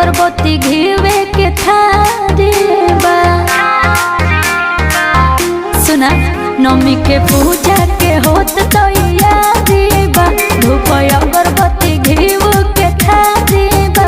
अगरबत्ती घीवे के थारी बा। सुना नमी के पूजा के होत तैयारी बा। धूप अगरबत्ती घीव के थारी बा।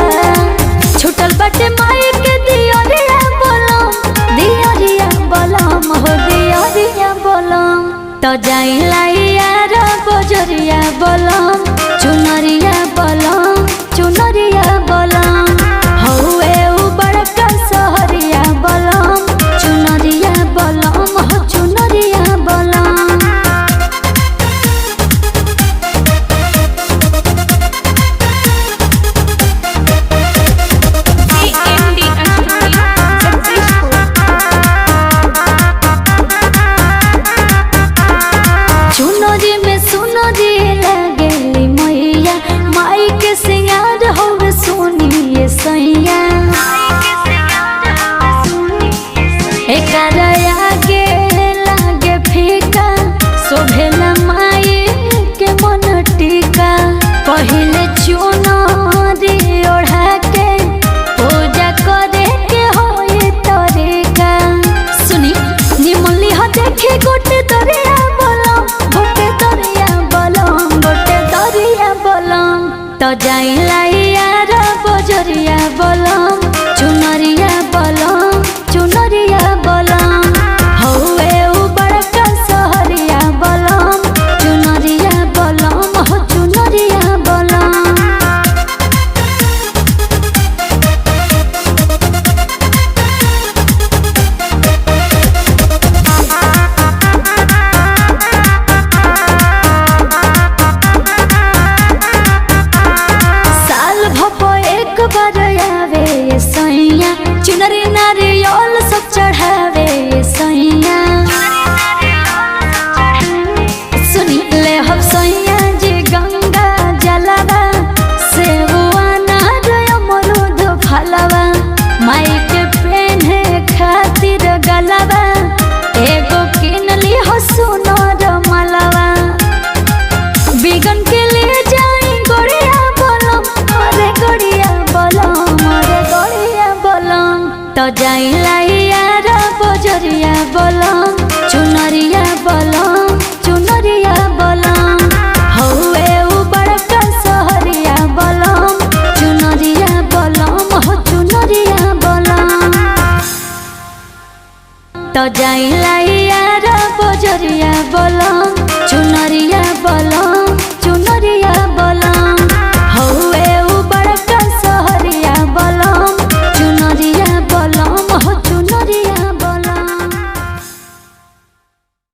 छुटल बाटे माई के दियरिया बलम, दियरिया बलम हो दियरिया बलम। तो जाइला यार बजरिया बलम, चुनरिया बलम चुनरिया बलम। हौवे उ बड़का सहरिया बलम, चुनरिया बलम हो चुनरिया बलम। चुनरी में सुनरी लगेली मैया, माई के सिंगार होवे सुनिए सैया। एकर आगे लागे फीका, शोभेला माई के मन टीका। पहिले चुनरी ओढ़ा के पूजा करे के होई तरीका। सुनी निमली ह देखी गोटे दरिया बलम, गोटे दरिया बलम गोटे दरिया बलम। तो जाइला यार बजरिया बलम, चुनरिया बलम चुनरिया बलम। हौवे उ बड़का सहरिया बलम, चुनरिया बलम हो चुनरिया बलम। साल भपो एक बार आवे ये सैया, चुनरी नारियल सब चढ़ावे ये सैया। सुनी ले हम सैया जी गंगा जलवा, सेबुआ नार अमरूद फलवा। माई के पहने खातिर गलवा, एगो किनली हो सुनर मलवा। बिगन के ले जाई गोड़िया बलम, अरे गोड़िया बलम अरे गोड़िया बलम। तो जाइला यार बजरिया बलम, चुनरिया बलम चुनरिया बलम। हौवे उ बड़का सहरिया बलम, चुनरिया बलम हो चुनरिया बलम। तो जाइला यार बजरिया बलम, चुनरिया बलम